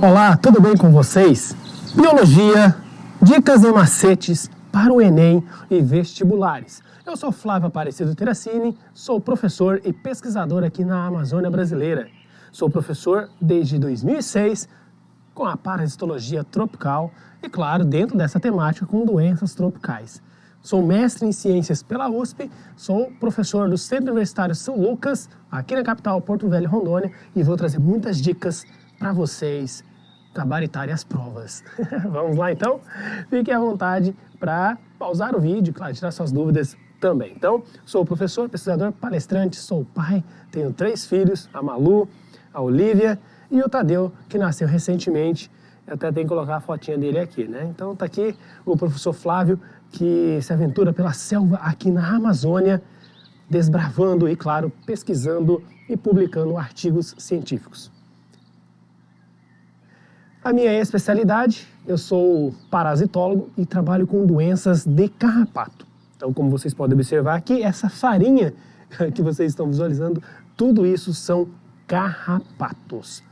Olá, tudo bem com vocês? Biologia, dicas e macetes para o Enem e vestibulares. Eu sou Flávio Aparecido Terracini, sou professor e pesquisador aqui na Amazônia Brasileira. Sou professor desde 2006 com a parasitologia tropical e, claro, dentro dessa temática com doenças tropicais. Sou mestre em ciências pela USP, sou professor do Centro Universitário São Lucas, aqui na capital Porto Velho, Rondônia, e vou trazer muitas dicas para vocês gabaritarem as provas. Vamos lá então? Fiquem à vontade para pausar o vídeo, claro, tirar suas dúvidas também. Então, sou professor, pesquisador, palestrante, sou pai, tenho 3 filhos, a Malu, a Olivia e o Tadeu, que nasceu recentemente. Eu até tenho que colocar a fotinha dele aqui, né? Então tá aqui o professor Flávio, que se aventura pela selva aqui na Amazônia, desbravando e, claro, pesquisando e publicando artigos científicos. A minha especialidade, eu sou parasitólogo e trabalho com doenças de carrapato. Então, como vocês podem observar aqui, essa farinha que vocês estão visualizando, tudo isso são carrapatos.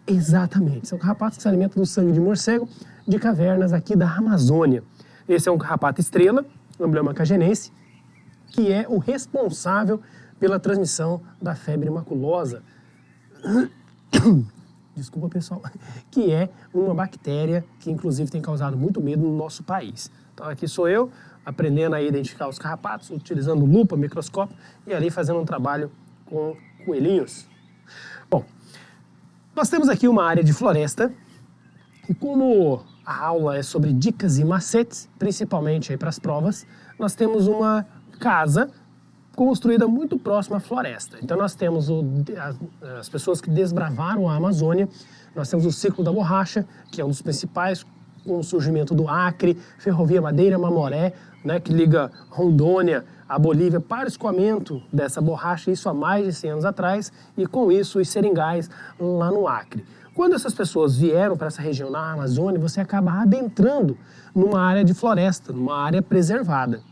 Exatamente, são carrapatos que se alimentam do sangue de morcego de cavernas aqui da Amazônia. Esse é um carrapato estrela, Amblioma cagenense, que é o responsável pela transmissão da febre maculosa. Desculpa, pessoal, que é uma bactéria que inclusive tem causado muito medo no nosso país. Então aqui sou eu, aprendendo a identificar os carrapatos, utilizando lupa, microscópio e ali fazendo um trabalho com coelhinhos. Bom, nós temos aqui uma área de floresta e como a aula é sobre dicas e macetes, principalmente para as provas, nós temos uma casa construída muito próxima à floresta. Então nós temos as pessoas que desbravaram a Amazônia, nós temos o ciclo da borracha, que é um dos principais, com o surgimento do Acre, Ferrovia Madeira Mamoré, né, que liga Rondônia a Bolívia para o escoamento dessa borracha, isso há mais de 100 anos atrás, e com isso os seringais lá no Acre. Quando essas pessoas vieram para essa região na Amazônia, você acaba adentrando numa área de floresta, numa área preservada.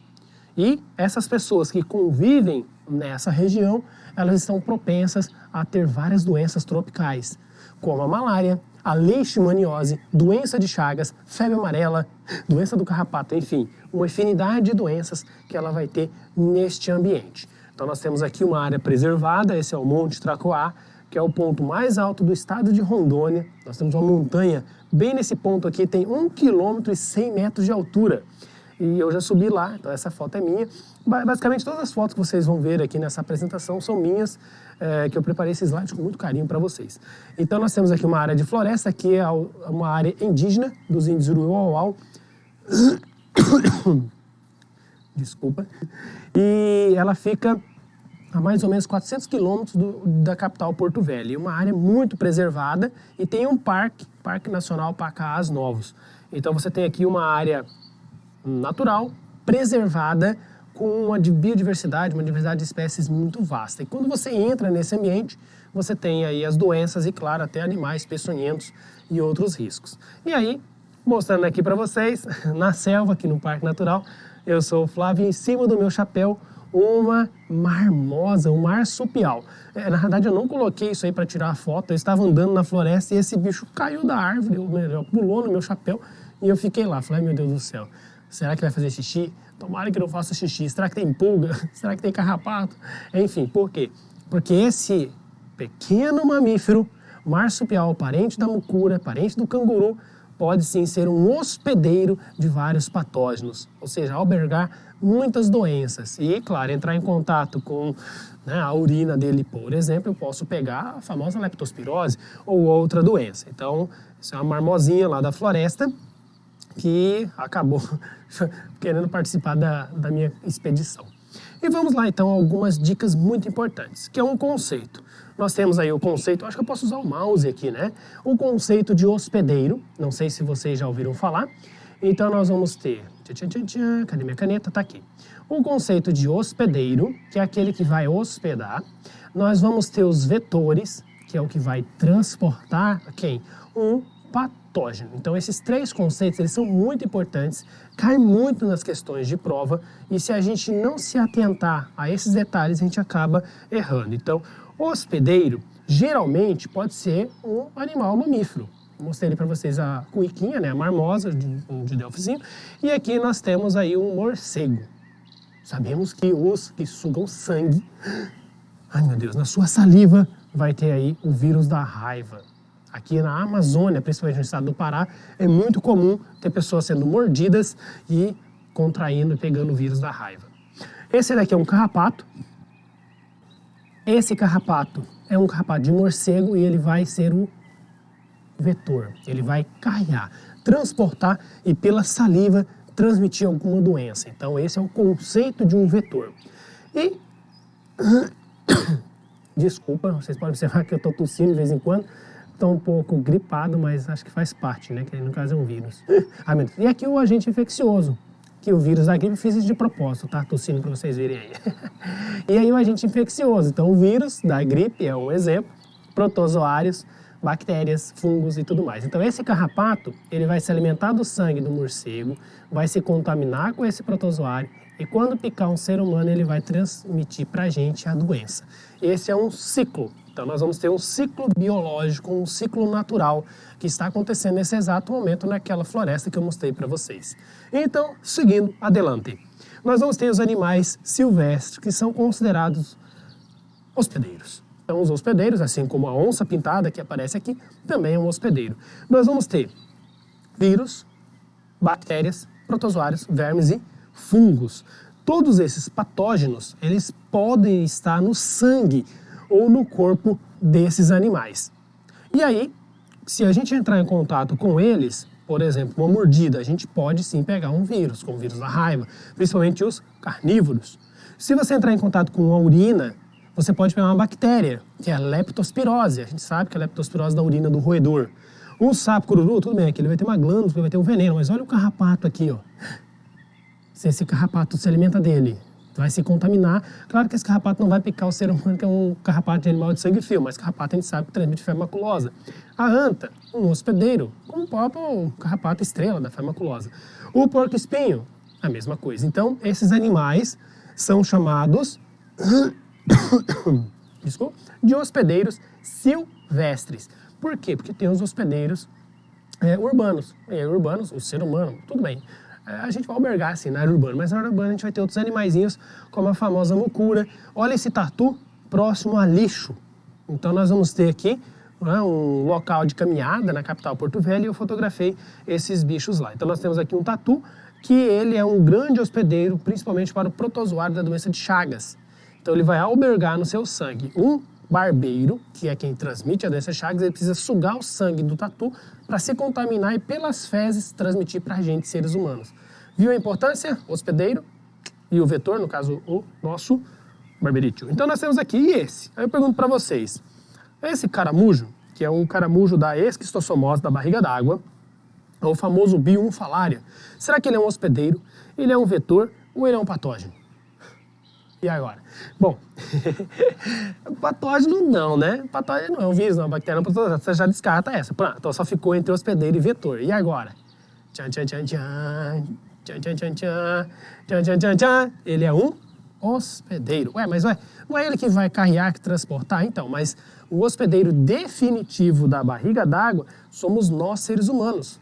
E essas pessoas que convivem nessa região, elas estão propensas a ter várias doenças tropicais, como a malária, a leishmaniose, doença de Chagas, febre amarela, doença do carrapato, enfim, uma infinidade de doenças que ela vai ter neste ambiente. Então nós temos aqui uma área preservada, esse é o Monte Tracoá, que é o ponto mais alto do estado de Rondônia. Nós temos uma montanha, bem nesse ponto aqui, tem 1,1 km de altura. E eu já subi lá, então essa foto é minha. Basicamente todas as fotos que vocês vão ver aqui nessa apresentação são minhas, que eu preparei esses slides com muito carinho para vocês. Então nós temos aqui uma área de floresta, que é uma área indígena dos índios Uruauau. Desculpa. E ela fica a mais ou menos 400 quilômetros da capital Porto Velho. É uma área muito preservada e tem um Parque Nacional Pacás Novos. Então você tem aqui uma área natural, preservada, com uma biodiversidade, uma diversidade de espécies muito vasta. E quando você entra nesse ambiente, você tem aí as doenças e, claro, até animais peçonhentos e outros riscos. E aí, mostrando aqui para vocês, na selva, aqui no Parque Natural, eu sou o Flávio e em cima do meu chapéu, uma marmosa, um marsupial. Na verdade, eu não coloquei isso aí para tirar a foto, eu estava andando na floresta e esse bicho caiu da árvore, pulou no meu chapéu e eu fiquei lá. Falei, meu Deus do céu. Será que vai fazer xixi? Tomara que não faça xixi. Será que tem pulga? Será que tem carrapato? Enfim, por quê? Porque esse pequeno mamífero, marsupial, parente da mucura, parente do canguru, pode sim ser um hospedeiro de vários patógenos, ou seja, albergar muitas doenças. E, claro, entrar em contato com a urina dele, por exemplo, eu posso pegar a famosa leptospirose ou outra doença. Então, isso é uma marmosinha lá da floresta, que acabou querendo participar da minha expedição. E vamos lá então a algumas dicas muito importantes, que é um conceito. Nós temos aí o conceito, acho que eu posso usar o mouse aqui, né? O conceito de hospedeiro, não sei se vocês já ouviram falar. Então nós vamos ter, cadê minha caneta? Tá aqui. O conceito de hospedeiro, que é aquele que vai hospedar. Nós vamos ter os vetores, que é o que vai transportar quem? Um patógeno. Então esses 3 conceitos, eles são muito importantes, caem muito nas questões de prova e se a gente não se atentar a esses detalhes, a gente acaba errando. Então, o hospedeiro geralmente pode ser um animal mamífero. Mostrei para vocês a cuiquinha, né, a marmosa de Delphizinho. E aqui nós temos aí um morcego. Sabemos que os que sugam sangue, ai meu Deus, na sua saliva vai ter aí o vírus da raiva. Aqui na Amazônia, principalmente no estado do Pará, é muito comum ter pessoas sendo mordidas e contraindo e pegando o vírus da raiva. Esse daqui é um carrapato. Esse carrapato é um carrapato de morcego e ele vai ser o vetor. Ele vai carregar, transportar e pela saliva transmitir alguma doença. Então esse é o conceito de um vetor. E, desculpa, vocês podem observar que eu estou tossindo de vez em quando. Estou um pouco gripado, mas acho que faz parte, né? Que no caso é um vírus. E aqui o agente infeccioso, que o vírus da gripe fiz isso de propósito, tá? Tossindo para vocês verem aí. E aí o agente infeccioso. Então o vírus da gripe é um exemplo, protozoários, bactérias, fungos e tudo mais. Então esse carrapato, ele vai se alimentar do sangue do morcego, vai se contaminar com esse protozoário e quando picar um ser humano, ele vai transmitir para a gente a doença. Esse é um ciclo. Então nós vamos ter um ciclo biológico, um ciclo natural que está acontecendo nesse exato momento naquela floresta que eu mostrei para vocês. Então, seguindo adelante, nós vamos ter os animais silvestres que são considerados hospedeiros. Então os hospedeiros, assim como a onça pintada que aparece aqui, também é um hospedeiro. Nós vamos ter vírus, bactérias, protozoários, vermes e fungos. Todos esses patógenos, eles podem estar no sangue ou no corpo desses animais. E aí, se a gente entrar em contato com eles, por exemplo, uma mordida, a gente pode sim pegar um vírus, como o vírus da raiva, principalmente os carnívoros. Se você entrar em contato com a urina, você pode pegar uma bactéria, que é a leptospirose. A gente sabe que é a leptospirose da urina do roedor. Um sapo cururu, tudo bem, aqui ele vai ter uma glândula, ele vai ter um veneno, mas olha o carrapato aqui, ó. Se esse carrapato se alimenta dele, vai se contaminar. Claro que esse carrapato não vai picar o ser humano, que é um carrapato de animal de sangue frio, mas carrapato a gente sabe que transmite febre maculosa. A anta, um hospedeiro, como o próprio carrapato estrela da febre maculosa. O porco-espinho, a mesma coisa. Então, esses animais são chamados desculpa, de hospedeiros silvestres. Por quê? Porque tem os hospedeiros urbanos. E urbanos, o ser humano, tudo bem. A gente vai albergar assim na área urbana, mas na área urbana a gente vai ter outros animaizinhos, como a famosa mucura. Olha esse tatu próximo a lixo. Então nós vamos ter aqui um local de caminhada na capital Porto Velho e eu fotografei esses bichos lá. Então nós temos aqui um tatu que ele é um grande hospedeiro, principalmente para o protozoário da doença de Chagas. Então ele vai albergar no seu sangue um barbeiro, que é quem transmite a doença de Chagas, ele precisa sugar o sangue do tatu para se contaminar e pelas fezes transmitir para a gente, seres humanos. Viu a importância? O hospedeiro e o vetor, no caso o nosso barbeirito. Então nós temos aqui esse. Aí eu pergunto para vocês, esse caramujo, que é um caramujo da esquistossomose da barriga d'água, é o famoso Biunfalaria, será que ele é um hospedeiro, ele é um vetor ou ele é um patógeno? E agora? Bom, patógeno não, né? Patógeno não é um vírus, não é uma bactéria, não, você já descarta essa. Pronto, então só ficou entre hospedeiro e vetor. E agora? Tchan, tchan, tchan, tchan, tchan, tchan, tchan, tchan, tchan, tchan, tchan, tchan. Ele é um hospedeiro. Mas não é ele que vai carregar, que transportar? Então, mas o hospedeiro definitivo da barriga d'água somos nós, seres humanos.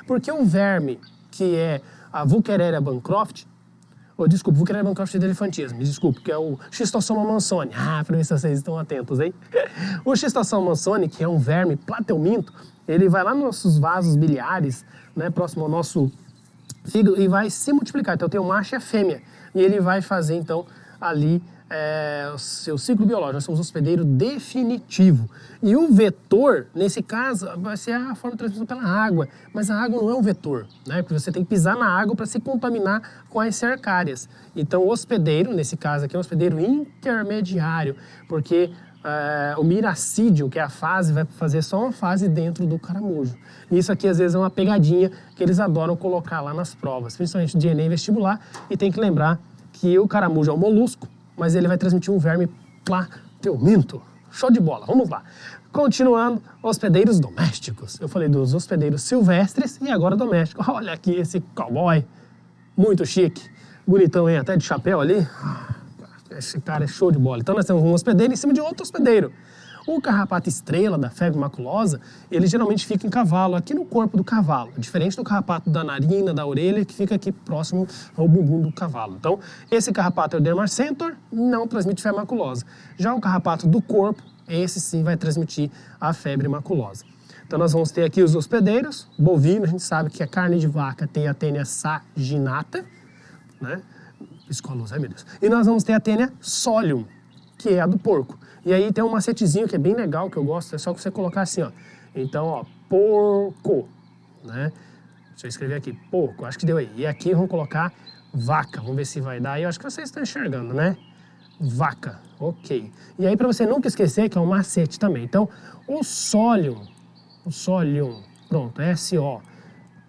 Porque o verme, que é a Wuchereria bancroft, desculpa, Wuchereria bancroft de elefantismo, me desculpe, que é o Schistossoma mansoni. Para ver se vocês estão atentos, hein? O Schistossoma mansoni, que é um verme plateuminto, ele vai lá nos nossos vasos biliares, né, próximo ao nosso fígado, e vai se multiplicar. Então tem o macho e a fêmea. E ele vai fazer, então, ali o seu ciclo biológico. Nós somos hospedeiro definitivo. E o vetor, nesse caso, vai ser a forma de transmissão pela água. Mas a água não é um vetor, né? Porque você tem que pisar na água para se contaminar com as cercárias. Então, o hospedeiro, nesse caso aqui, é um hospedeiro intermediário, porque o miracídio, que é a fase, vai fazer só uma fase dentro do caramujo. Isso aqui, às vezes, é uma pegadinha que eles adoram colocar lá nas provas, principalmente de Enem vestibular. E tem que lembrar que o caramujo é um molusco, mas ele vai transmitir um verme plateuminto. Show de bola, vamos lá. Continuando, hospedeiros domésticos. Eu falei dos hospedeiros silvestres e agora domésticos. Olha aqui esse cowboy, muito chique, bonitão, hein? Até de chapéu ali. Esse cara é show de bola. Então nós temos um hospedeiro em cima de outro hospedeiro. O carrapato estrela da febre maculosa, ele geralmente fica em cavalo, aqui no corpo do cavalo, diferente do carrapato da narina, da orelha, que fica aqui próximo ao bumbum do cavalo. Então, esse carrapato é o Dermacentor, não transmite febre maculosa. Já o carrapato do corpo, esse sim vai transmitir a febre maculosa. Então nós vamos ter aqui os hospedeiros, bovino, a gente sabe que a carne de vaca tem a tênia saginata, né? Piscoloso, ai meu Deus. E nós vamos ter a tênia solium, que é a do porco. E aí tem um macetezinho que é bem legal, que eu gosto, é só você colocar assim, ó. Então, ó, porco, né? Deixa eu escrever aqui, porco, acho que deu aí. E aqui vamos colocar vaca, vamos ver se vai dar. E eu acho que vocês estão enxergando, né? Vaca, ok. E aí para você nunca esquecer que é um macete também. Então, o solium, pronto, S-O,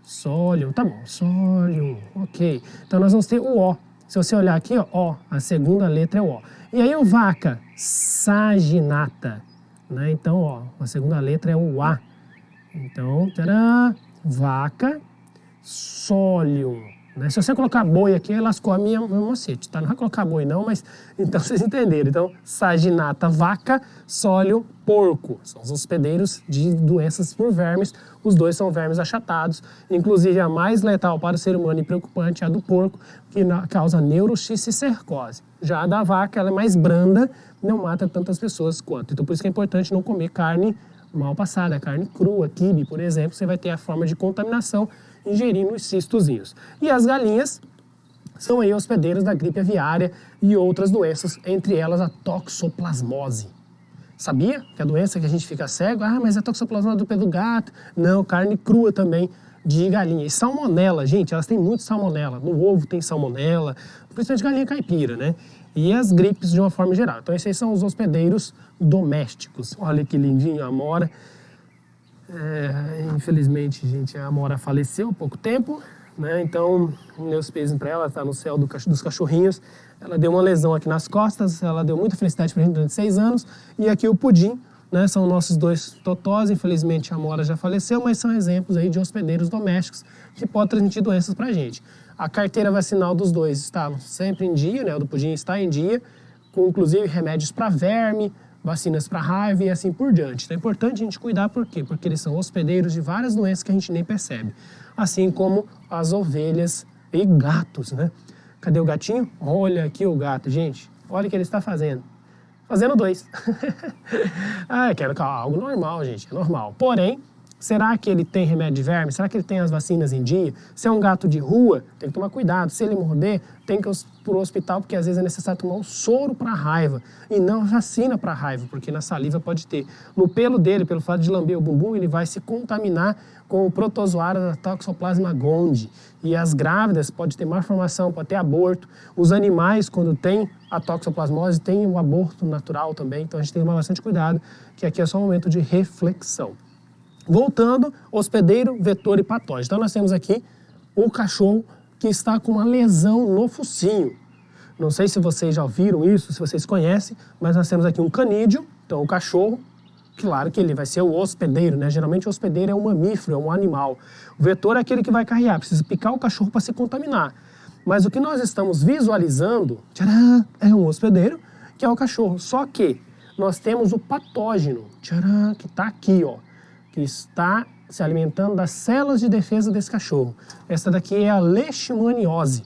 solium, tá bom, solium, ok. Então nós vamos ter o O. Se você olhar aqui, ó, O, a segunda letra é o O. E aí o vaca, saginata, né? Então, ó, a segunda letra é o A. Então, tcharam, vaca, solium. Né? Se você colocar boi aqui, lascou a meu macete, tá? Não vai colocar boi não, mas então vocês entenderam. Então, saginata, vaca, solium, porco. São os hospedeiros de doenças por vermes. Os dois são vermes achatados. Inclusive, a mais letal para o ser humano e preocupante é a do porco, que causa neuroxisticercose. Já a da vaca, ela é mais branda, não mata tantas pessoas quanto. Então, por isso que é importante não comer carne mal passada, carne crua, quibe, por exemplo, você vai ter a forma de contaminação ingerindo os cistozinhos. E as galinhas são aí hospedeiros da gripe aviária e outras doenças, entre elas a toxoplasmose. Sabia que a doença que a gente fica cego? Ah, mas é toxoplasmose do pé do gato. Não, carne crua também de galinha. E salmonela, gente, elas têm muito salmonela. No ovo tem salmonela, principalmente galinha caipira, né? E as gripes de uma forma geral. Então esses são os hospedeiros domésticos. Olha que lindinho a Amora. Infelizmente, gente, a Amora faleceu há pouco tempo, né? Então, meus pesos para ela, está no céu dos cachorrinhos. Ela deu uma lesão aqui nas costas, ela deu muita felicidade para a gente durante 6 anos. E aqui o Pudim, né? São nossos 2 totós. Infelizmente, a Amora já faleceu, mas são exemplos aí de hospedeiros domésticos que podem transmitir doenças para a gente. A carteira vacinal dos dois está sempre em dia, né? O do Pudim está em dia, com inclusive remédios para verme, vacinas para raiva e assim por diante. Então é importante a gente cuidar, por quê? Porque eles são hospedeiros de várias doenças que a gente nem percebe. Assim como as ovelhas e gatos, né? Cadê o gatinho? Olha aqui o gato, gente. Olha o que ele está fazendo. Fazendo 2. Quero algo normal, gente. É normal. Porém, será que ele tem remédio de verme? Será que ele tem as vacinas em dia? Se é um gato de rua, tem que tomar cuidado. Se ele morder, tem que ir para o hospital, porque às vezes é necessário tomar um soro para raiva e não vacina para raiva, porque na saliva pode ter. No pelo dele, pelo fato de lamber o bumbum, ele vai se contaminar com o protozoário da Toxoplasma gondii. E as grávidas podem ter malformação, pode ter aborto. Os animais, quando tem a toxoplasmose, tem o aborto natural também. Então a gente tem que tomar bastante cuidado, que aqui é só um momento de reflexão. Voltando, hospedeiro, vetor e patógeno. Então nós temos aqui o cachorro que está com uma lesão no focinho. Não sei se vocês já viram isso, se vocês conhecem, mas nós temos aqui um canídeo, então o cachorro, claro que ele vai ser o hospedeiro, né? Geralmente o hospedeiro é um mamífero, é um animal. O vetor é aquele que vai carrear, precisa picar o cachorro para se contaminar. Mas o que nós estamos visualizando, tcharam, é um hospedeiro, que é o cachorro. Só que nós temos o patógeno, tcharam, que está aqui, ó, que está se alimentando das células de defesa desse cachorro. Essa daqui é a leishmaniose.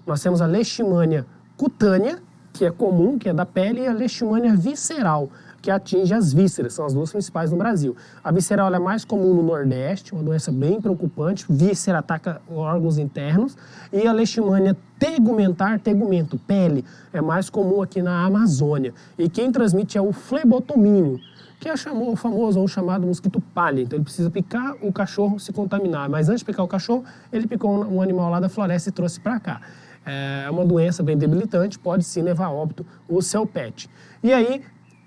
Nós temos a leishmania cutânea, que é comum, que é da pele, e a leishmania visceral, que atinge as vísceras, são as 2 principais no Brasil. A visceral é mais comum no Nordeste, uma doença bem preocupante, víscera ataca órgãos internos, e a leishmania tegumentar, tegumento, pele, é mais comum aqui na Amazônia. E quem transmite é o flebotomínio, que é o famoso ou chamado mosquito palha. Então ele precisa picar o cachorro, se contaminar. Mas antes de picar o cachorro, ele picou um animal lá da floresta e trouxe para cá. É uma doença bem debilitante, pode sim levar a óbito o seu pet. E aí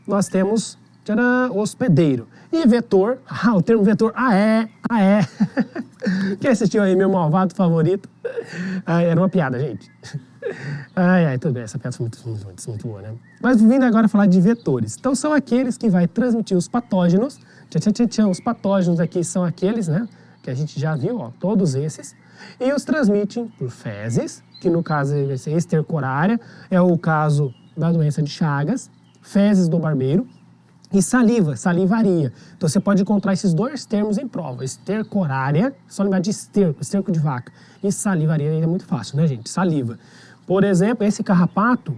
nós tcharam, hospedeiro. E vetor, o termo vetor, Quem assistiu aí, meu malvado favorito? Era uma piada, gente. Tudo bem, essa piada foi muito boa, né? Mas vindo agora falar de vetores. Então são aqueles que vai transmitir os patógenos. Os patógenos aqui são aqueles, né? Que a gente já viu, ó, todos esses. E os transmitem por fezes, que no caso vai ser estercorária, é o caso da doença de Chagas, fezes do barbeiro. E saliva, salivaria. Então você pode encontrar esses dois termos em prova. Estercorária, só lembrar de esterco, esterco de vaca. E salivaria é muito fácil, né, gente? Saliva. Por exemplo, esse carrapato,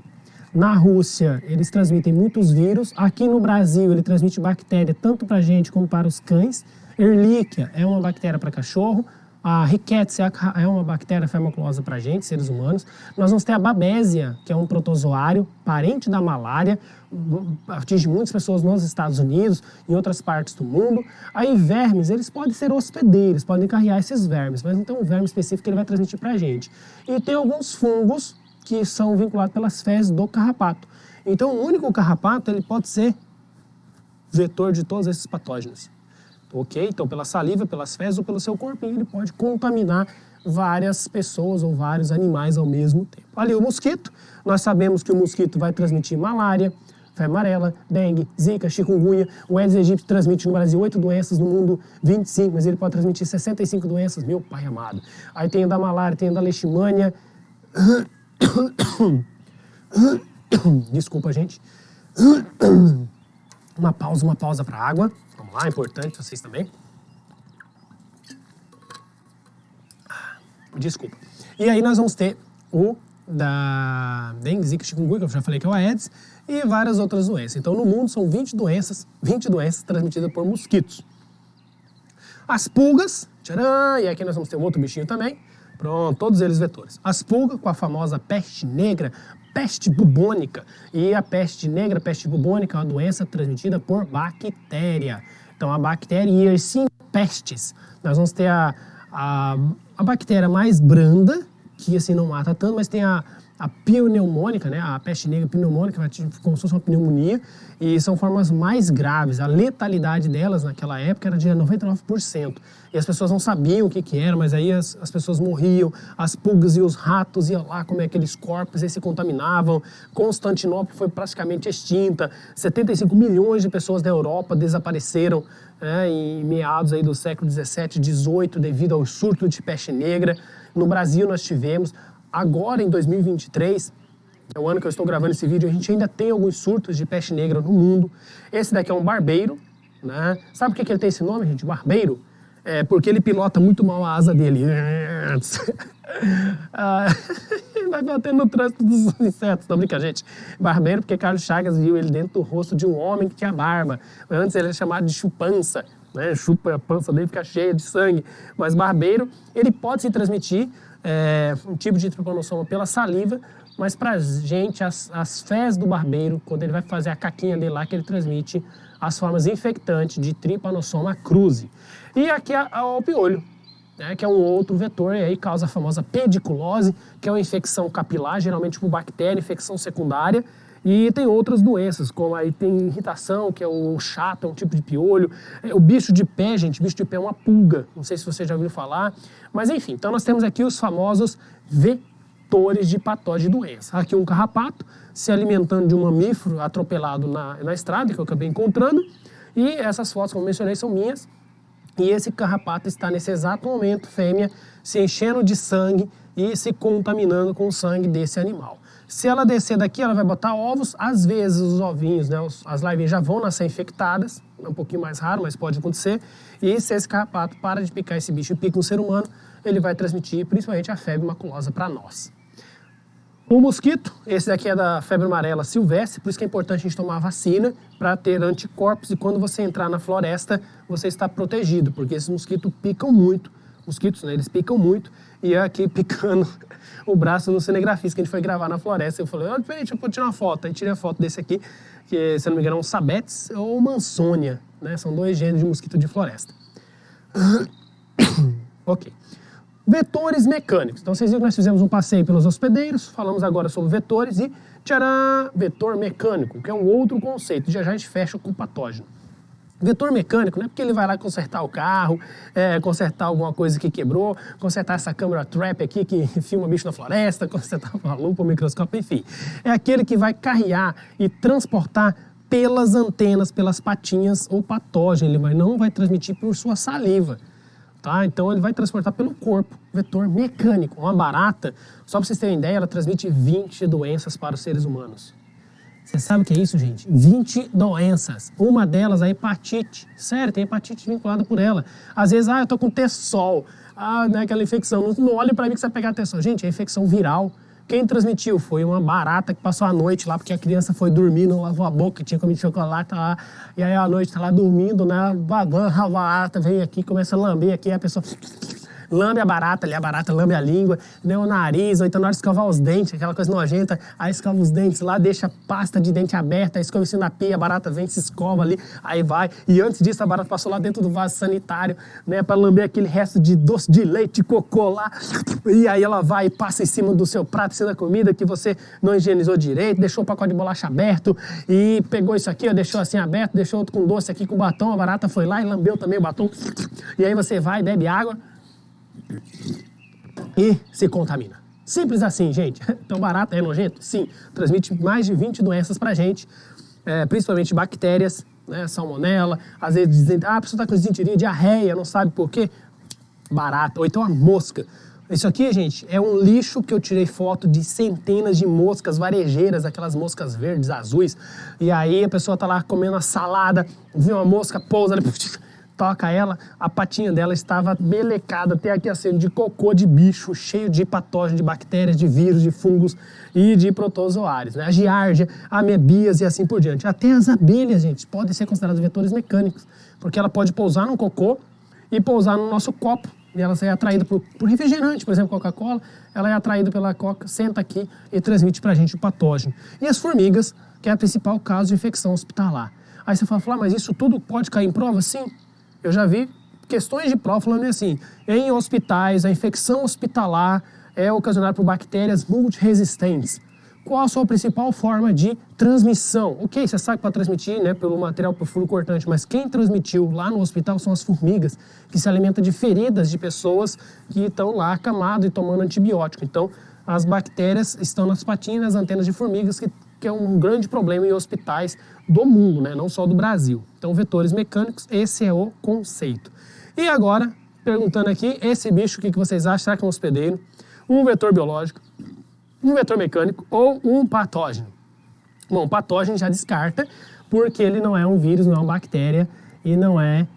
na Rússia, eles transmitem muitos vírus. Aqui no Brasil, ele transmite bactéria tanto para a gente como para os cães. Ehrlichia é uma bactéria para cachorro. A Rickettsia é uma bactéria farmaculosa para a gente, seres humanos. Nós vamos ter a Babesia, que é um protozoário, parente da malária, atinge muitas pessoas nos Estados Unidos, em outras partes do mundo. Aí vermes, eles podem ser hospedeiros, podem carregar esses vermes, mas não tem um verme específico que ele vai transmitir para a gente. E tem alguns fungos que são vinculados pelas fezes do carrapato. Então, o único carrapato, ele pode ser vetor de todos esses patógenos. Ok? Então, pela saliva, pelas fezes ou pelo seu corpinho, ele pode contaminar várias pessoas ou vários animais ao mesmo tempo. Ali o mosquito, nós sabemos que o mosquito vai transmitir malária, febre amarela, dengue, zika, chikungunya. O Aedes aegypti transmite no Brasil 8 doenças, no mundo 25, mas ele pode transmitir 65 doenças, meu pai amado. Aí tem o da malária, tem o da leishmania. Desculpa, gente. Uma pausa para água. Vamos lá, importante vocês também. Desculpa. E aí nós vamos ter o da dengue, zika, chikungunya, que eu já falei que é o Aedes, e várias outras doenças. Então, no mundo são 20 doenças transmitidas por mosquitos. As pulgas, tcharam, e aqui nós vamos ter um outro bichinho também. Pronto, todos eles vetores. As pulgas com a famosa peste negra, peste bubônica. E a peste negra, peste bubônica, é uma doença transmitida por bactéria. Então, a bactéria Yersinia pestis. Nós vamos ter a bactéria mais branda, que assim não mata tanto, mas tem a pneumônica, né? A peste negra pneumônica, como se fosse uma pneumonia, e são formas mais graves. A letalidade delas naquela época era de 99%. E as pessoas não sabiam o que era, mas aí as pessoas morriam, as pulgas e os ratos iam lá comer aqueles corpos e se contaminavam. Constantinopla foi praticamente extinta. 75 milhões de pessoas da Europa desapareceram, né, em meados aí do século 17, 18, devido ao surto de peste negra. No Brasil nós tivemos. Agora, em 2023, que é o ano que eu estou gravando esse vídeo, a gente ainda tem alguns surtos de peste negra no mundo. Esse daqui é um barbeiro, né? Sabe por que ele tem esse nome, gente? Barbeiro? É porque ele pilota muito mal a asa dele. Vai batendo no trânsito dos insetos, não brinca, gente. Barbeiro, porque Carlos Chagas viu ele dentro do rosto de um homem que tinha barba. Antes ele era chamado de chupança, né? Chupa, a pança dele fica cheia de sangue. Mas barbeiro, ele pode se transmitir um tipo de tripanossoma pela saliva, mas pra gente, as fezes do barbeiro, quando ele vai fazer a caquinha dele lá, que ele transmite as formas infectantes de Trypanosoma cruzi. E aqui é o piolho, né, que é um outro vetor, e aí causa a famosa pediculose, que é uma infecção capilar, geralmente por bactéria, infecção secundária. E tem outras doenças, como aí tem irritação, que é o chato, é um tipo de piolho. O bicho de pé, gente, bicho de pé é uma pulga. Não sei se você já ouviu falar. Mas enfim, então nós temos aqui os famosos vetores de patógeno de doença. Aqui um carrapato se alimentando de um mamífero atropelado na estrada, que eu acabei encontrando. E essas fotos, como eu mencionei, são minhas. E esse carrapato está nesse exato momento, fêmea, se enchendo de sangue e se contaminando com o sangue desse animal. Se ela descer daqui, ela vai botar ovos. Às vezes os ovinhos, né, as larvinhas já vão nascer infectadas. É um pouquinho mais raro, mas pode acontecer. E se esse carrapato para de picar esse bicho e pica um ser humano, ele vai transmitir principalmente a febre maculosa para nós. O mosquito, esse daqui é da febre amarela silvestre, por isso que é importante a gente tomar a vacina para ter anticorpos. E quando você entrar na floresta, você está protegido, porque esses mosquitos picam muito. Mosquitos, né, eles picam muito. E aqui picando o braço do cinegrafista que a gente foi gravar na floresta. Eu falei, peraí, deixa eu tirar uma foto. Aí tirei a foto desse aqui, que se não me engano é um Sabetes ou Mansônia, né? São dois gêneros de mosquito de floresta. Ok. Vetores mecânicos. Então vocês viram que nós fizemos um passeio pelos hospedeiros, falamos agora sobre vetores e, tcharam, vetor mecânico, que é um outro conceito. Já a gente fecha com o patógeno. Vetor mecânico não é porque ele vai lá consertar o carro, consertar alguma coisa que quebrou, consertar essa câmera trap aqui que filma bicho na floresta, consertar uma lupa, um microscópio, enfim. É aquele que vai carrear e transportar pelas antenas, pelas patinhas o patógeno. Ele não vai transmitir por sua saliva. Tá? Então ele vai transportar pelo corpo, vetor mecânico. Uma barata, só para vocês terem ideia, ela transmite 20 doenças para os seres humanos. Você sabe o que é isso, gente? 20 doenças. Uma delas é a hepatite. Sério, tem hepatite vinculada por ela. Às vezes, eu tô com T-sol. Né, aquela infecção. Não olhe pra mim que você vai pegar T-sol. Gente, é infecção viral. Quem transmitiu? Foi uma barata que passou a noite lá, porque a criança foi dormir, não lavou a boca, tinha comido chocolate, tá lá. E aí à noite tá lá dormindo, né? A barata vem aqui, começa a lamber aqui, a pessoa... lambe a barata ali, a barata lambe a língua, né, o nariz, ou então na hora de escovar os dentes, aquela coisa nojenta, aí escova os dentes lá, deixa a pasta de dente aberta, aí escova isso na pia, a barata vem, se escova ali, aí vai. E antes disso, a barata passou lá dentro do vaso sanitário, né, pra lamber aquele resto de doce de leite, de cocô lá, e aí ela vai e passa em cima do seu prato, em cima da comida que você não higienizou direito, deixou o pacote de bolacha aberto, e pegou isso aqui, ó, deixou assim aberto, deixou outro com doce aqui com batom, a barata foi lá e lambeu também o batom, e aí você vai, bebe água, e se contamina. Simples assim, gente. Então, barata é nojento? Sim. Transmite mais de 20 doenças pra gente, principalmente bactérias, né, salmonela. Às vezes dizem, a pessoa tá com desinteria, diarreia, não sabe por quê. Barata, ou então a mosca. Isso aqui, gente, é um lixo que eu tirei foto de centenas de moscas varejeiras, aquelas moscas verdes, azuis. E aí a pessoa tá lá comendo a salada, vê uma mosca, pousa, toca ela, a patinha dela estava melecada até aqui assim, de cocô de bicho, cheio de patógenos, de bactérias, de vírus, de fungos e de protozoários, né? A giardia, a amebias e assim por diante. Até as abelhas, gente, podem ser consideradas vetores mecânicos, porque ela pode pousar no cocô e pousar no nosso copo. E ela é atraída por refrigerante, por exemplo, Coca-Cola, ela é atraída pela Coca, senta aqui e transmite pra gente o patógeno. E as formigas, que é a principal causa de infecção hospitalar. Aí você fala, mas isso tudo pode cair em prova? Sim. Eu já vi questões de prova falando assim, em hospitais, a infecção hospitalar é ocasionada por bactérias multiresistentes. Qual a sua principal forma de transmissão? Ok, você sabe que pode transmitir, né, pelo material por furo cortante, mas quem transmitiu lá no hospital são as formigas, que se alimentam de feridas de pessoas que estão lá acamadas e tomando antibiótico. Então, as bactérias estão nas patinhas, nas antenas de formigas, que é um grande problema em hospitais do mundo, né? Não só do Brasil. Então, vetores mecânicos, esse é o conceito. E agora, perguntando aqui, esse bicho, o que vocês acham? Será que é um hospedeiro, um vetor biológico, um vetor mecânico ou um patógeno? Bom, patógeno já descarta, porque ele não é um vírus, não é uma bactéria e não é...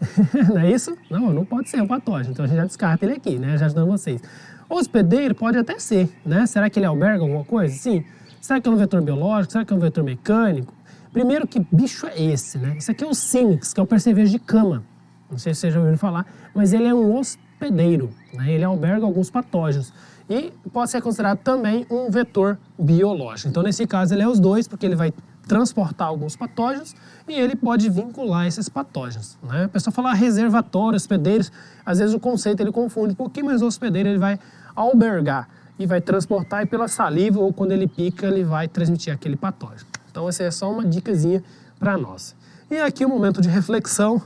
não é isso? Não pode ser um patógeno. Então, a gente já descarta ele aqui, né? Já ajudando vocês. Hospedeiro pode até ser, né? Será que ele alberga alguma coisa? Sim. Será que é um vetor biológico? Será que é um vetor mecânico? Primeiro, que bicho é esse, né? Isso aqui é o Cynix, que é o percevejo de cama. Não sei se vocês já ouviram falar, mas ele é um hospedeiro, né? Ele alberga alguns patógenos. E pode ser considerado também um vetor biológico. Então, nesse caso, ele é os dois, porque ele vai transportar alguns patógenos e ele pode vincular esses patógenos, né? A pessoa fala reservatório, hospedeiros, às vezes o conceito ele confunde um pouquinho, mas o hospedeiro ele vai albergar e vai transportar e pela saliva ou quando ele pica ele vai transmitir aquele patógeno. Então essa é só uma dicasinha para nós. E aqui um momento de reflexão.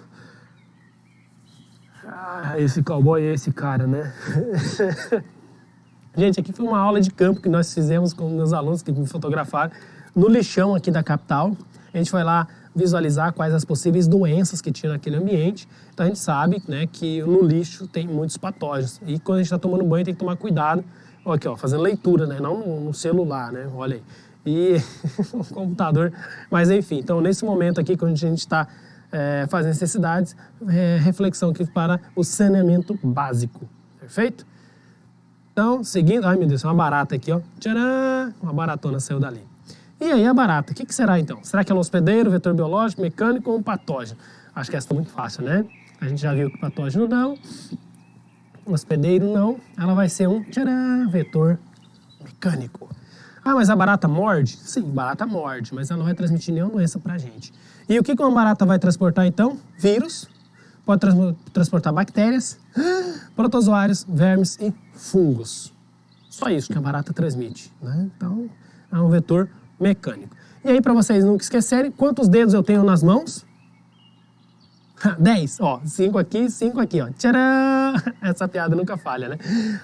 Esse cowboy é esse cara, né? Gente, aqui foi uma aula de campo que nós fizemos com meus alunos que me fotografaram no lixão aqui da capital. A gente foi lá visualizar quais as possíveis doenças que tinha naquele ambiente. Então a gente sabe, né, que no lixo tem muitos patógenos. E quando a gente está tomando banho tem que tomar cuidado. Olha aqui, ó, fazendo leitura, né? Não no celular, né? Olha aí. E o computador. Mas enfim, então nesse momento aqui, quando a gente está fazendo necessidades, reflexão aqui para o saneamento básico. Perfeito? Então, seguindo... Ai, meu Deus, uma barata aqui, ó. Tcharam! Uma baratona saiu dali. E aí, a barata, o que será então? Será que é um hospedeiro, vetor biológico, mecânico ou um patógeno? Acho que essa está muito fácil, né? A gente já viu que patógeno não, hospedeiro não, ela vai ser um tcharam, vetor mecânico. Ah, mas a barata morde? Sim, barata morde, mas ela não vai transmitir nenhuma doença pra gente. E o que uma barata vai transportar então? Vírus, pode transportar bactérias, protozoários, vermes e fungos. Só isso que a barata transmite, né? Então, é um vetor mecânico. E aí, para vocês nunca esquecerem, quantos dedos eu tenho nas mãos? 10, ó, 5 aqui, ó. Tcharam! Essa piada nunca falha, né?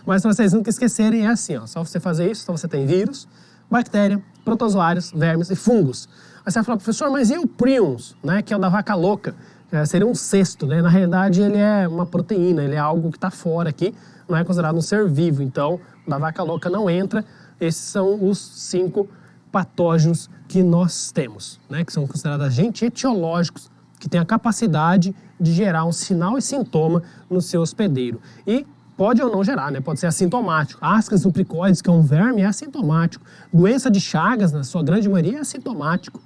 Mas para vocês nunca esquecerem, é assim, ó. Só você fazer isso, então você tem vírus, bactéria, protozoários, vermes e fungos. Aí você vai falar, professor, mas e o prions, né? Que é o da vaca louca. Seria um cesto, né? Na realidade, ele é uma proteína, ele é algo que está fora aqui, não é considerado um ser vivo. Então, da vaca louca não entra. Esses são os 5 patógenos que nós temos, né? Que são considerados agentes etiológicos, que têm a capacidade de gerar um sinal e sintoma no seu hospedeiro. E pode ou não gerar, né? Pode ser assintomático. Ascaris lumbricoides, que é um verme, é assintomático. Doença de Chagas, na sua grande maioria, é assintomático.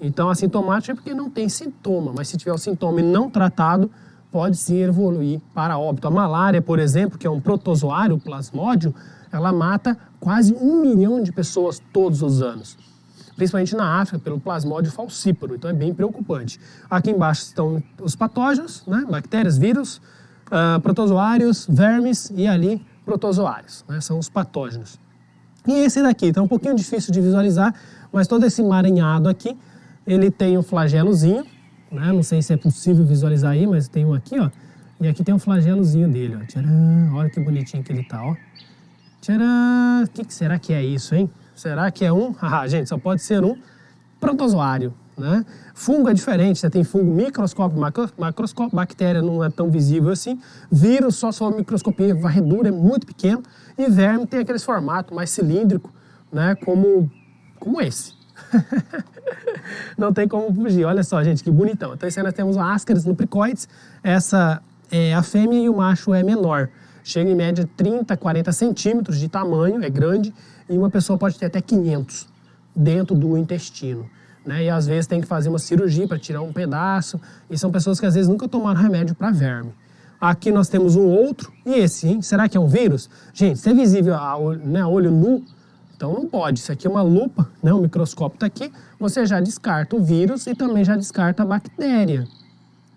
Então, assintomático é porque não tem sintoma, mas se tiver o sintoma e não tratado, pode sim evoluir para óbito. A malária, por exemplo, que é um protozoário, o plasmódio, ela mata quase 1 milhão de pessoas todos os anos. Principalmente na África, pelo plasmódio falcíparo, então é bem preocupante. Aqui embaixo estão os patógenos, né? Bactérias, vírus, protozoários, vermes e ali protozoários, né? São os patógenos. E esse daqui, tá um pouquinho difícil de visualizar, mas todo esse emaranhado aqui, ele tem um flagelozinho, né? Não sei se é possível visualizar aí, mas tem um aqui, ó. E aqui tem um flagelozinho dele, ó. Tcharam! Olha que bonitinho que ele tá, ó. Tcharam! O que será que é isso, hein? Será que é um? Ah, gente, só pode ser um protozoário, né? Fungo é diferente, você tem fungo microscópico, macroscópico, bactéria não é tão visível assim, vírus só sob microscopia, varredura é muito pequeno, e verme tem aqueles formatos mais cilíndrico, né? Como esse. Não tem como fugir, olha só, gente, que bonitão. Então, esse aí nós temos o Ascaris lumbricoides, essa é a fêmea e o macho é menor. Chega em média 30, 40 centímetros de tamanho, é grande, e uma pessoa pode ter até 500 dentro do intestino, né? E às vezes tem que fazer uma cirurgia para tirar um pedaço, e são pessoas que às vezes nunca tomaram remédio para verme. Aqui nós temos um outro, e esse, hein? Será que é um vírus? Gente, se é visível a olho nu, então não pode. Isso aqui é uma lupa, né? O microscópio está aqui, você já descarta o vírus e também já descarta a bactéria,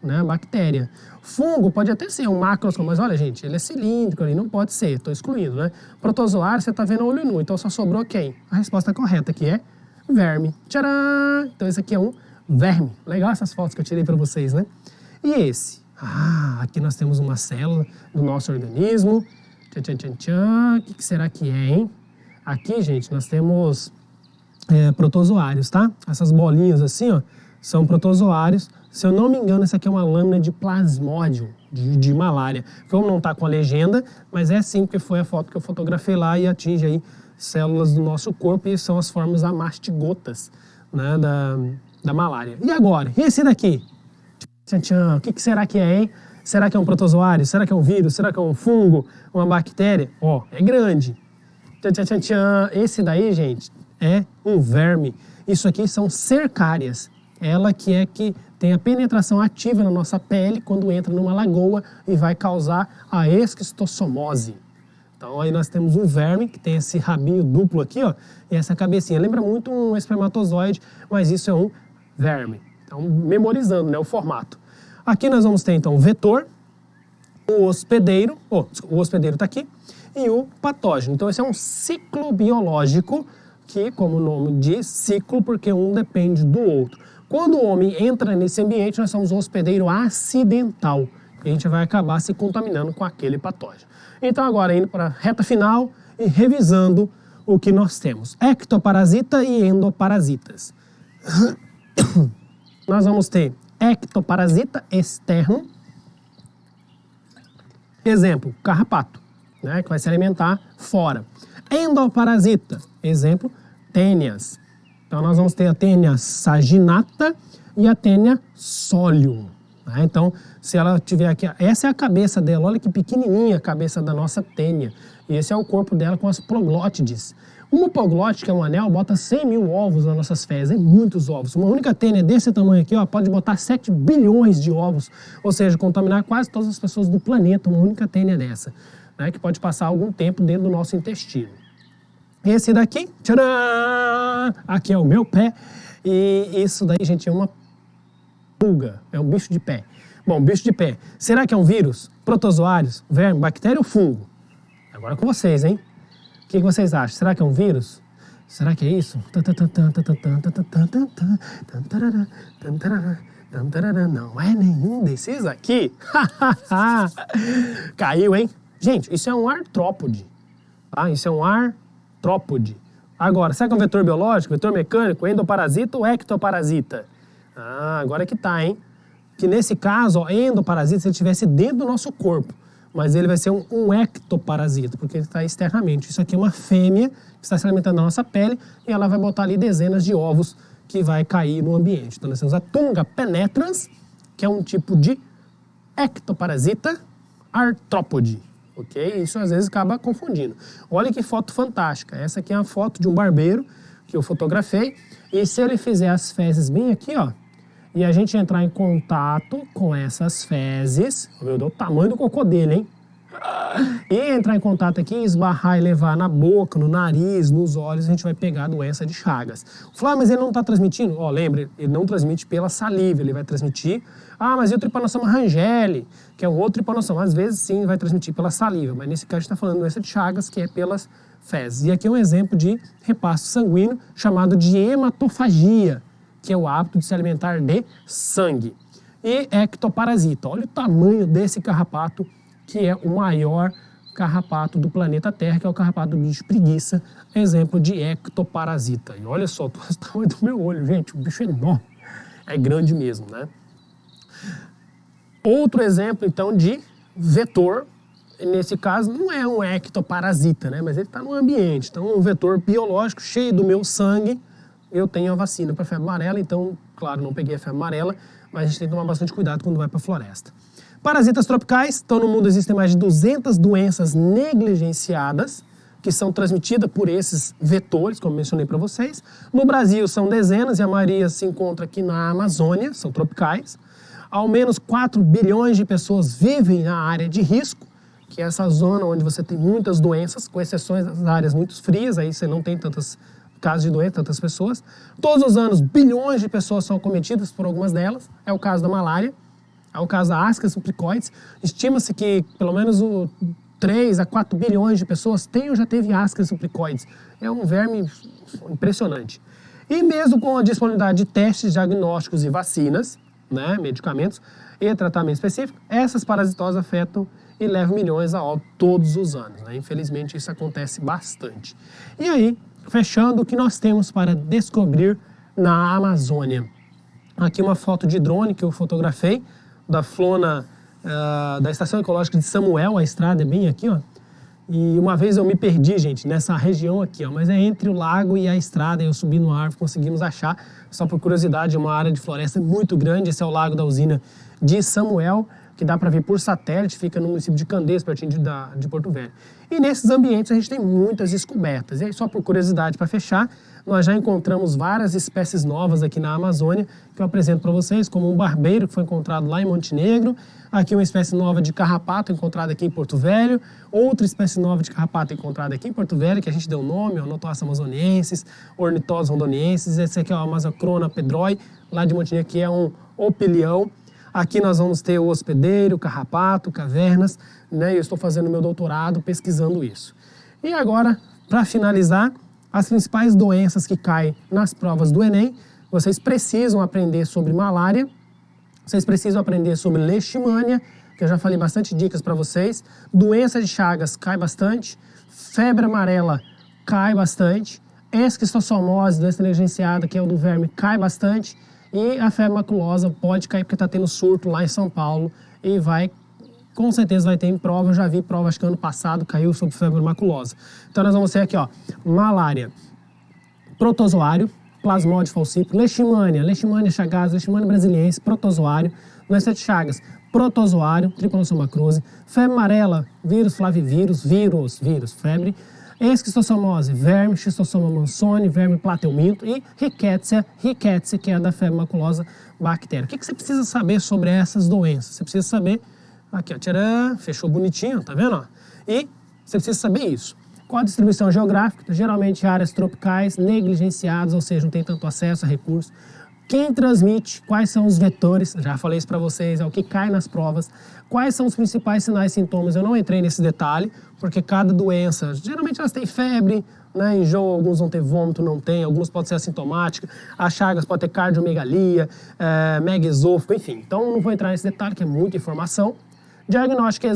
né? A bactéria. Fungo pode até ser um macroscópio, mas olha, gente, ele é cilíndrico ali, não pode ser, estou excluindo, né? Protozoário, você está vendo a olho nu, então só sobrou quem? A resposta correta, que é verme. Tcharam! Então esse aqui é um verme. Legal essas fotos que eu tirei para vocês, né? E esse? Ah, aqui nós temos uma célula do nosso organismo. Tchan, tchan, tchan, tchan. O que será que é, hein? Aqui, gente, nós temos protozoários, tá? Essas bolinhas assim, ó, são protozoários. Se eu não me engano, essa aqui é uma lâmina de plasmódio, de malária. Como não está com a legenda, mas é sim, porque foi a foto que eu fotografei lá e atinge aí células do nosso corpo e são as formas amastigotas, né, da malária. E agora? E esse daqui? Tchan, tchan. O que será que é, hein? Será que é um protozoário? Será que é um vírus? Será que é um fungo? Uma bactéria? Ó, é grande. Tchan, tchan, tchan, tchan. Esse daí, gente, é um verme. Isso aqui são cercárias. Ela que tem a penetração ativa na nossa pele quando entra numa lagoa e vai causar a esquistossomose. Então aí nós temos um verme que tem esse rabinho duplo aqui, ó, e essa cabecinha. Lembra muito um espermatozoide, mas isso é um verme. Então, memorizando, né, o formato. Aqui nós vamos ter então o vetor, o hospedeiro, o hospedeiro está aqui, e o patógeno. Então esse é um ciclo biológico que, como o nome diz, ciclo porque um depende do outro. Quando o homem entra nesse ambiente, nós somos um hospedeiro acidental. E a gente vai acabar se contaminando com aquele patógeno. Então agora indo para a reta final e revisando o que nós temos. Ectoparasita e endoparasitas. Nós vamos ter ectoparasita externo. Exemplo, carrapato, né, que vai se alimentar fora. Endoparasita, exemplo, tênias. Então, nós vamos ter a tênia saginata e a tênia solium. Né? Então, se ela tiver aqui, essa é a cabeça dela, olha que pequenininha a cabeça da nossa tênia. E esse é o corpo dela com as proglótides. Uma proglótide, que é um anel, bota 100 mil ovos nas nossas fezes, é muitos ovos. Uma única tênia desse tamanho aqui, ó, pode botar 7 bilhões de ovos, ou seja, contaminar quase todas as pessoas do planeta, uma única tênia dessa, né, que pode passar algum tempo dentro do nosso intestino. Esse daqui, tcharam! Aqui é o meu pé, e isso daí, gente, é uma pulga, é um bicho de pé. Bom, bicho de pé, será que é um vírus? Protozoários, verme, bactéria ou fungo? Agora com vocês, hein? O que vocês acham? Será que é um vírus? Será que é isso? Não é nenhum desses aqui. Caiu, hein? Gente, isso é um artrópode. Tá? Isso é um artrópode. Agora, será que é um vetor biológico, vetor mecânico, endoparasita ou ectoparasita? Ah, agora que tá, hein? Que nesse caso, ó, endoparasita, se ele estivesse dentro do nosso corpo. mas ele vai ser um ectoparasita, porque ele está externamente. Isso aqui é uma fêmea que está se alimentando da nossa pele e ela vai botar ali dezenas de ovos que vai cair no ambiente. Então nós temos a Tunga penetrans, que é um tipo de ectoparasita artrópode, ok? Isso às vezes acaba confundindo. Olha que foto fantástica. Essa aqui é uma foto de um barbeiro que eu fotografei. E se ele fizer as fezes bem aqui, ó, e a gente entrar em contato com essas fezes, meu Deus, o tamanho do cocô dele, hein? E entrar em contato aqui, esbarrar e levar na boca, no nariz, nos olhos, a gente vai pegar a doença de Chagas. Fala, mas ele não está transmitindo? Ó, lembre, ele não transmite pela saliva, ele vai transmitir... Ah, mas e o Trypanosoma rangeli, que é um outro tripanossoma? Às vezes sim vai transmitir pela saliva, mas nesse caso a gente está falando de doença de Chagas, que é pelas fezes. E aqui é um exemplo de repasto sanguíneo chamado de hematofagia, que é o hábito de se alimentar de sangue. E ectoparasita, olha o tamanho desse carrapato, que é o maior carrapato do planeta Terra, que é o carrapato do bicho preguiça, exemplo de ectoparasita. E olha só, o tamanho do meu olho, gente, o bicho é enorme, é grande mesmo, né? Outro exemplo, então, de vetor, nesse caso não é um ectoparasita, né? Mas ele está no ambiente, então um vetor biológico cheio do meu sangue. Eu tenho a vacina para febre amarela, então, claro, não peguei a febre amarela, mas a gente tem que tomar bastante cuidado quando vai para a floresta. Parasitas tropicais, então no mundo existem mais de 200 doenças negligenciadas, que são transmitidas por esses vetores, como mencionei para vocês. No Brasil são dezenas e a maioria se encontra aqui na Amazônia, são tropicais. Ao menos 4 bilhões de pessoas vivem na área de risco, que é essa zona onde você tem muitas doenças, com exceções das áreas muito frias, aí você não tem tantos casos de doença, tantas pessoas. Todos os anos, bilhões de pessoas são acometidas por algumas delas. É o caso da malária, é o caso da Ascaris simplicoides. Estima-se que pelo menos 3 a 4 bilhões de pessoas têm ou já teve Ascaris simplicoides. É um verme impressionante. E mesmo com a disponibilidade de testes diagnósticos e vacinas, né, medicamentos e tratamento específico, essas parasitoses afetam e levam milhões a óbito todos os anos, né? Infelizmente isso acontece bastante. E aí, fechando, o que nós temos para descobrir na Amazônia? Aqui uma foto de drone que eu fotografei da Flona, da Estação Ecológica de Samuel, a estrada é bem aqui, ó. E uma vez eu me perdi, gente, nessa região aqui, ó, mas é entre o lago e a estrada, eu subi no árvore, conseguimos achar, só por curiosidade, uma área de floresta muito grande, esse é o lago da usina de Samuel, que dá para ver por satélite, fica no município de Candeias, pertinho de Porto Velho. E nesses ambientes a gente tem muitas descobertas. E aí, só por curiosidade, para fechar, nós já encontramos várias espécies novas aqui na Amazônia, que eu apresento para vocês, como um barbeiro que foi encontrado lá em Montenegro, aqui uma espécie nova de carrapato encontrada aqui em Porto Velho, outra espécie nova de carrapato encontrada aqui em Porto Velho, que a gente deu nome, Onotossa amazoniensis, Ornithosa rondoniensis, esse aqui é o Amazocrona pedroi, lá de Montenegro, que é um opilião. Aqui nós vamos ter o hospedeiro, carrapato, cavernas, né? Eu estou fazendo meu doutorado pesquisando isso. E agora, para finalizar, as principais doenças que caem nas provas do Enem, vocês precisam aprender sobre malária, vocês precisam aprender sobre leishmania, que eu já falei bastante dicas para vocês, doença de Chagas cai bastante, febre amarela cai bastante, esquistossomose, doença negligenciada, que é o do verme, cai bastante, e a febre maculosa pode cair porque está tendo surto lá em São Paulo e com certeza vai ter em prova. Eu já vi prova, acho que ano passado caiu sobre febre maculosa. Então nós vamos ter aqui, ó, malária, protozoário, plasmode falciparum, leishmania chagas, leishmania brasiliensis, protozoário, doença de Chagas, protozoário, trypanosoma cruzi, febre amarela, vírus flavivírus, febre, esquistossomose, verme, Schistosoma mansoni, verme plateuminto e rickettsia, que é a da febre maculosa bactéria. O que você precisa saber sobre essas doenças? Você precisa saber, aqui ó, tcharam, fechou bonitinho, tá vendo? Ó? E você precisa saber isso. Qual a distribuição geográfica? Geralmente áreas tropicais, negligenciadas, ou seja, não tem tanto acesso a recursos. Quem transmite, quais são os vetores, já falei isso para vocês, é o que cai nas provas. Quais são os principais sinais e sintomas? Eu não entrei nesse detalhe, porque cada doença, geralmente elas têm febre, né, enjoo, alguns vão ter vômito, não tem, algumas podem ser assintomáticas, a Chagas pode ter cardiomegalia, megaesôfago, enfim. Então não vou entrar nesse detalhe, que é muita informação. Diagnóstico e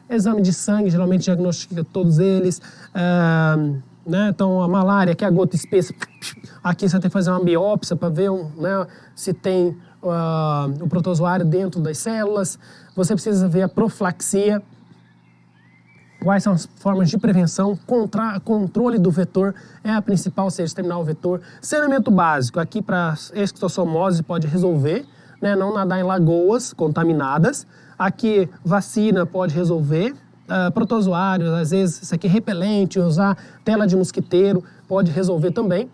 exame de sangue, geralmente diagnostica todos eles, né? Então a malária, que é a gota espessa, aqui você tem que fazer uma biópsia para ver né, se tem o protozoário dentro das células. Você precisa ver a profilaxia, quais são as formas de prevenção, controle do vetor é a principal, ou seja, exterminar o vetor. Saneamento básico, aqui para esquistossomose pode resolver, né, não nadar em lagoas contaminadas. Aqui vacina pode resolver, protozoários, às vezes isso aqui é repelente, usar tela de mosquiteiro pode resolver também.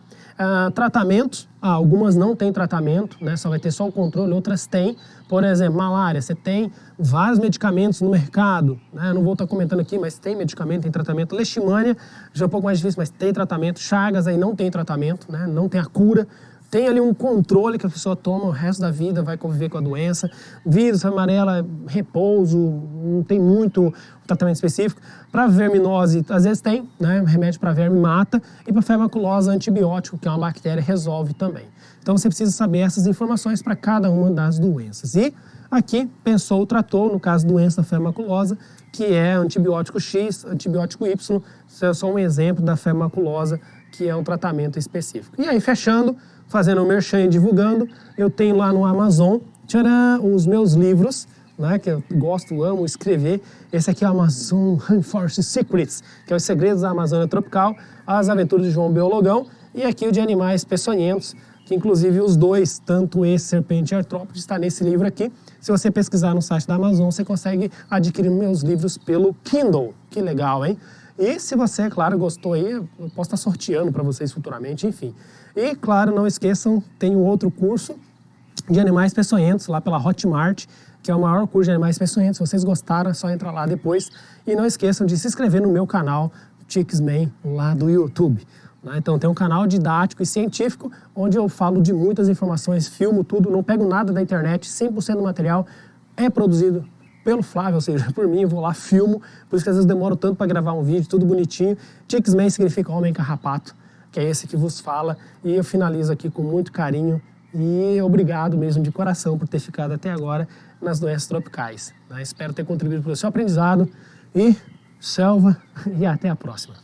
Tratamentos, algumas não têm tratamento, né, só vai ter só o controle, outras têm. Por exemplo, malária, você tem vários medicamentos no mercado, né, não vou estar comentando aqui, mas tem medicamento, tem tratamento. Leishmania, já é um pouco mais difícil, mas tem tratamento. Chagas aí não tem tratamento, né, não tem a cura. Tem ali um controle que a pessoa toma o resto da vida, vai conviver com a doença. Vírus, amarela, repouso, não tem muito tratamento específico. Para verminose, às vezes tem, né? Remédio para verme mata. E para femaculose, antibiótico, que é uma bactéria, resolve também. Então você precisa saber essas informações para cada uma das doenças. E aqui pensou, tratou, no caso doença da femaculosa, que é antibiótico X, antibiótico Y. Isso é só um exemplo da femaculosa, que é um tratamento específico. E aí, fechando, fazendo o merchan e divulgando, eu tenho lá no Amazon, tcharam, os meus livros, né, que eu gosto, amo escrever. Esse aqui é o Amazon Rainforest Secrets, que é os segredos da Amazônia Tropical, as aventuras de João Biologão, e aqui o de animais peçonhentos, que inclusive os dois, tanto esse serpente e artrópode, está nesse livro aqui. Se você pesquisar no site da Amazon, você consegue adquirir meus livros pelo Kindle. Que legal, hein? E se você, claro, gostou aí, eu posso estar sorteando para vocês futuramente, enfim. E, claro, não esqueçam, tem um outro curso de animais peçonhentos lá pela Hotmart, que é o maior curso de animais peçonhentos. Se vocês gostaram, é só entrar lá depois. E não esqueçam de se inscrever no meu canal, Ticksman, lá do YouTube. Então tem um canal didático e científico, onde eu falo de muitas informações, filmo tudo, não pego nada da internet, 100% do material é produzido pelo Flávio, ou seja, por mim, eu vou lá, filmo, por isso que às vezes demoro tanto para gravar um vídeo, tudo bonitinho. Ticksman significa homem carrapato, que é esse que vos fala, e eu finalizo aqui com muito carinho e obrigado mesmo de coração por ter ficado até agora nas doenças tropicais. Espero ter contribuído para o seu aprendizado e selva, e até a próxima.